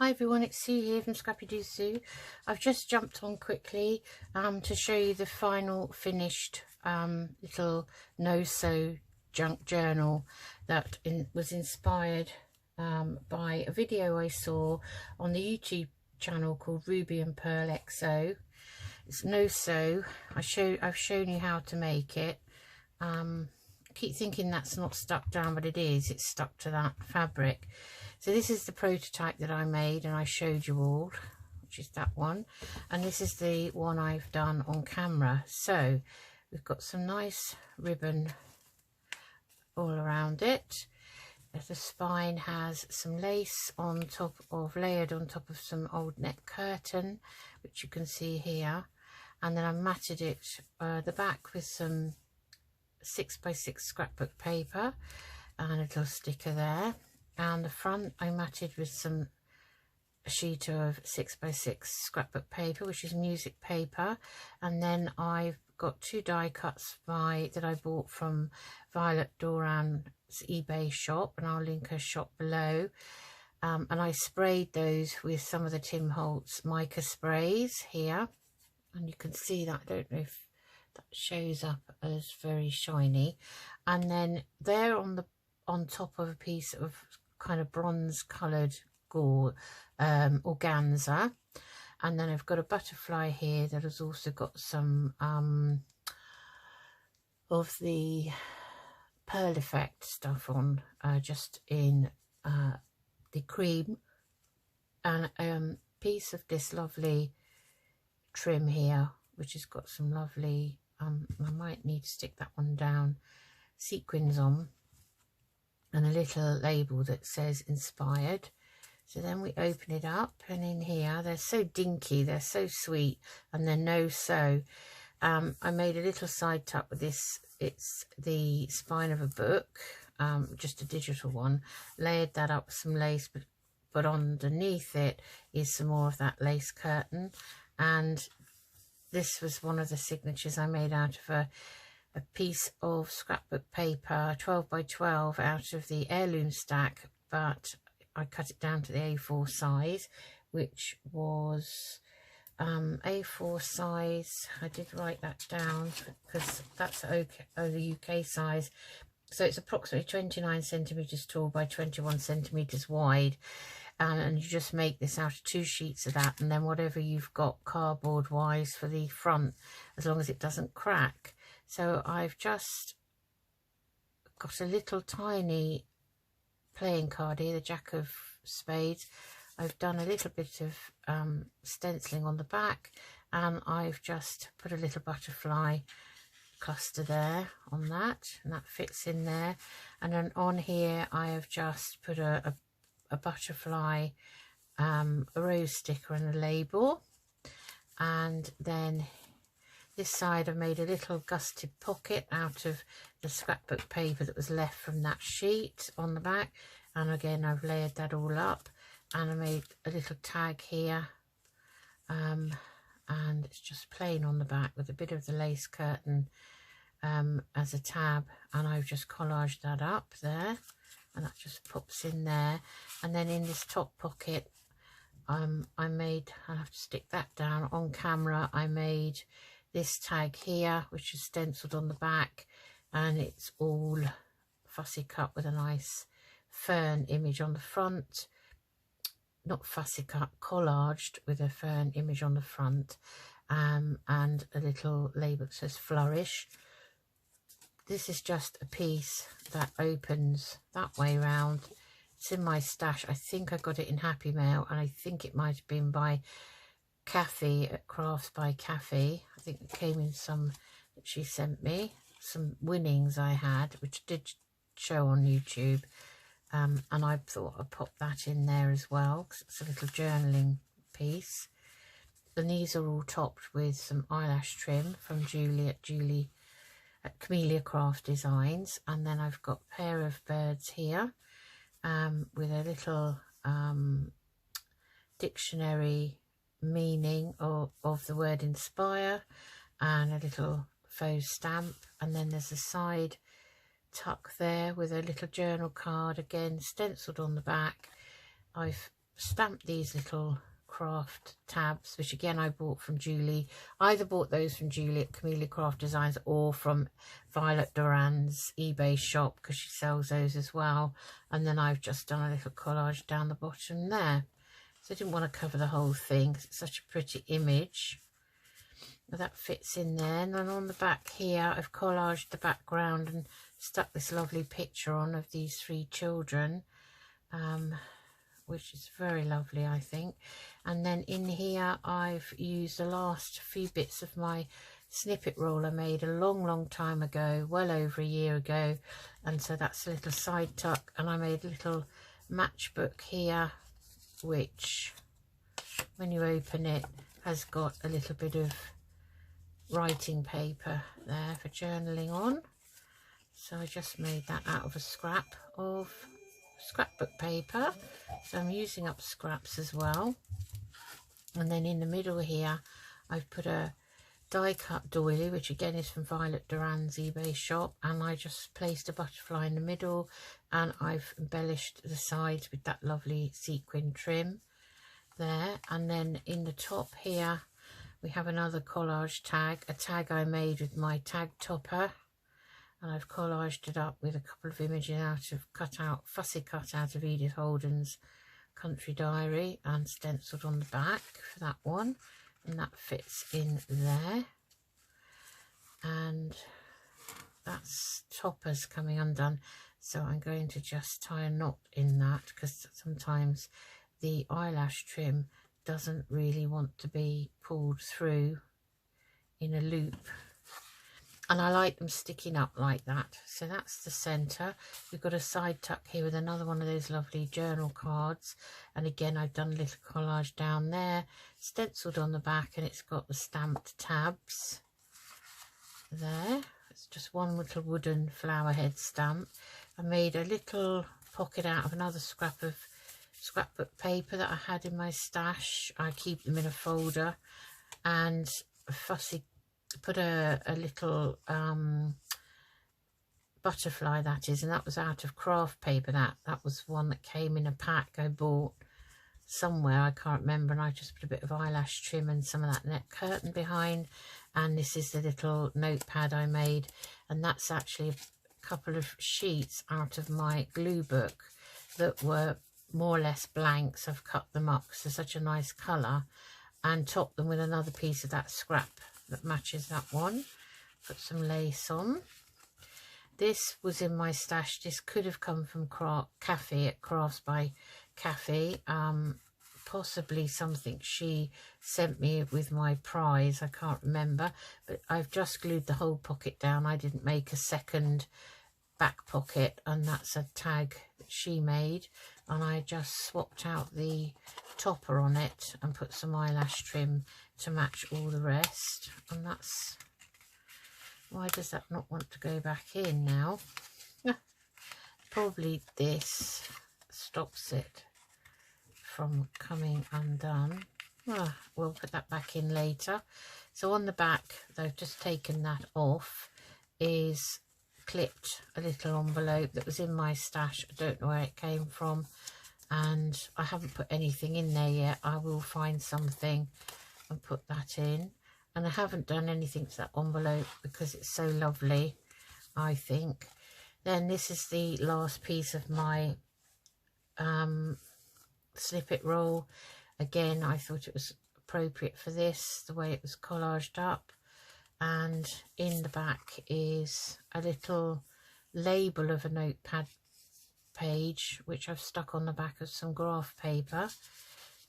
Hi everyone, it's Sue here from Scrappy Doo Sue. I've just jumped on quickly to show you the final finished little no-sew junk journal that was inspired by a video I saw on the YouTube channel called Ruby and Pearl XO. It's no-sew. I've shown you how to make it. I keep thinking that's not stuck down, but it is. It's stuck to that fabric. So this is the prototype that I made and I showed you all, which is that one. And this is the one I've done on camera. So we've got some nice ribbon all around it. The spine has some lace on top of, layered on top of some old net curtain, which you can see here. And then I matted it, the back with some 6x6 scrapbook paper and a little sticker there. And the front I matted with some sheet of 6x6 scrapbook paper, which is music paper. And then I've got two die cuts that I bought from Violet Doran's eBay shop, and I'll link her shop below. And I sprayed those with some of the Tim Holtz mica sprays here, and you can see that. I don't know if that shows up as very shiny. And then they're on top of a piece of kind of bronze coloured organza, and then I've got a butterfly here that has also got some of the pearl effect stuff on, just in the cream, and a piece of this lovely trim here, which has got some lovely I might need to stick that one down, sequins on, and a little label that says inspired. So then we open it up, and in here they're so dinky, they're so sweet, and they're no-sew. I made a little side tuck with this. It's the spine of a book, just a digital one. Layered that up with some lace, but underneath it is some more of that lace curtain. And this was one of the signatures I made out of a piece of scrapbook paper, 12x12, out of the heirloom stack, but I cut it down to the A4 size, which was A4 size. I did write that down because that's okay, the UK size. So it's approximately 29 centimeters tall by 21 centimeters wide. And you just make this out of 2 sheets of that, and then whatever you've got cardboard wise for the front, as long as it doesn't crack. So I've just got a little tiny playing card here, the Jack of Spades. I've done a little bit of stenciling on the back, and I've just put a little butterfly cluster there on that, and that fits in there. And then on here I have just put a butterfly, a rose sticker and a label. And then this side I made a little gusted pocket out of the scrapbook paper that was left from that sheet on the back, and again I've layered that all up, and I made a little tag here, and it's just plain on the back with a bit of the lace curtain as a tab, and I've just collaged that up there, and that just pops in there. And then in this top pocket I'll have to stick that down on camera. I made this tag here, which is stenciled on the back, and it's all fussy cut with a nice fern image on the front. Not fussy cut, collaged with a fern image on the front, and a little label that says flourish. This is just a piece that opens that way round. It's in my stash. I think I got it in Happy Mail, and I think it might have been by Kathy at Crafts by Kathy. I think it came in some that she sent me, some winnings I had, which did show on YouTube, and I thought I'd pop that in there as well, because it's a little journaling piece. And these are all topped with some eyelash trim from Julie at Camellia Craft Designs. And then I've got a pair of birds here, with a little dictionary meaning of the word inspire, and a little faux stamp. And then there's a side tuck there with a little journal card, again stenciled on the back. I've stamped these little craft tabs, which again I bought from Julie. I either bought those from Julie at Camellia Craft Designs or from Violet Duran's eBay shop, because she sells those as well. And then I've just done a little collage down the bottom there. So I didn't want to cover the whole thing because it's such a pretty image. But that fits in there. And then on the back here I've collaged the background and stuck this lovely picture on of these 3 children, which is very lovely, I think. And then in here I've used the last few bits of my snippet roll I made a long time ago, well over a year ago. And so that's a little side tuck, and I made a little matchbook here, which when you open it has got a little bit of writing paper there for journaling on. So I just made that out of a scrap of scrapbook paper, so I'm using up scraps as well. And then in the middle here I've put a die cut doily, which again is from Violet Duran's eBay shop, and I just placed a butterfly in the middle, and I've embellished the sides with that lovely sequin trim there. And then in the top here we have another collage tag, a tag I made with my tag topper, and I've collaged it up with a couple of images fussy cut out of Edith Holden's Country Diary, and stenciled on the back for that one, and that fits in there. And that's toppers coming undone, so I'm going to just tie a knot in that, because sometimes the eyelash trim doesn't really want to be pulled through in a loop, and I like them sticking up like that. So that's the centre. We've got a side tuck here with another one of those lovely journal cards, and again I've done a little collage down there, stenciled on the back, and it's got the stamped tabs there. It's just one little wooden flower head stamp. I made a little pocket out of another scrap of scrapbook paper that I had in my stash. I keep them in a folder, and fussy put a little butterfly, that is, and that was out of craft paper. That was one that came in a pack I bought somewhere, I can't remember, and I just put a bit of eyelash trim and some of that net curtain behind. And this is the little notepad I made, and that's actually a couple of sheets out of my glue book that were more or less blank, so I've cut them up because they're such a nice colour, and topped them with another piece of that scrap that matches that one. Put some lace on. This was in my stash. This could have come from Cafe at Crafts by Cafe, possibly something she sent me with my prize, I can't remember, but I've just glued the whole pocket down. I didn't make a second back pocket, and that's a tag that she made, and I just swapped out the topper on it and put some eyelash trim to match all the rest. And that's, why does that not want to go back in now? Probably this stops it from coming undone. We'll put that back in later. So on the back, they've just taken that off, is clipped a little envelope that was in my stash. I don't know where it came from, and I haven't put anything in there yet. I will find something and put that in. And I haven't done anything to that envelope because it's so lovely, I think. Then this is the last piece of my snippet roll. Again, I thought it was appropriate for this, the way it was collaged up. And in the back is a little label of a notepad page, which I've stuck on the back of some graph paper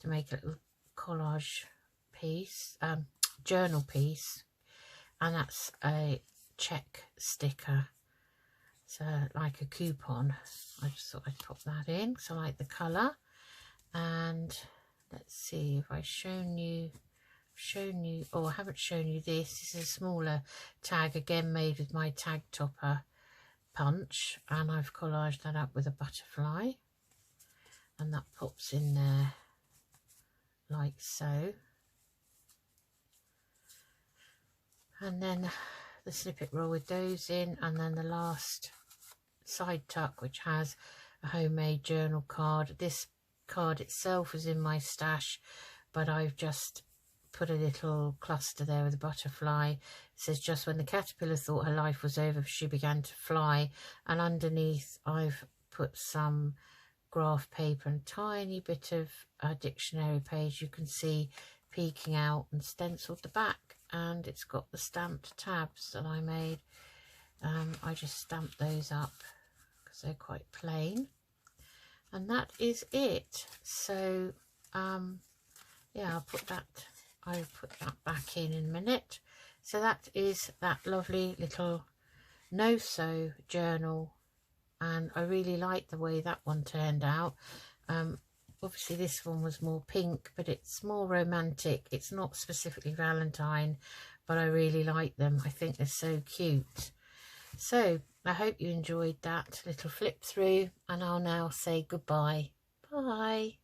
to make a little collage piece, journal piece. And that's a check sticker, so like a coupon. I just thought I'd pop that in because I like the colour. And let's see if I've shown you, oh, I haven't shown you this. This is a smaller tag, again made with my tag topper punch, and I've collaged that up with a butterfly, and that pops in there like so. And then the snippet roll with those in, and then the last side tuck, which has a homemade journal card. This card itself was in my stash, but I've just put a little cluster there with a butterfly. It says, just when the caterpillar thought her life was over, she began to fly. And underneath I've put some graph paper and a tiny bit of a dictionary page you can see peeking out, and stenciled the back, and it's got the stamped tabs that I made. I just stamped those up because they're quite plain, and that is it. So yeah, I'll put that back in a minute. So that is that lovely little no-sew journal, and I really like the way that one turned out. Obviously this one was more pink, but it's more romantic. It's not specifically Valentine, but I really like them. I think they're so cute. So I hope you enjoyed that little flip through, and I'll now say goodbye. Bye.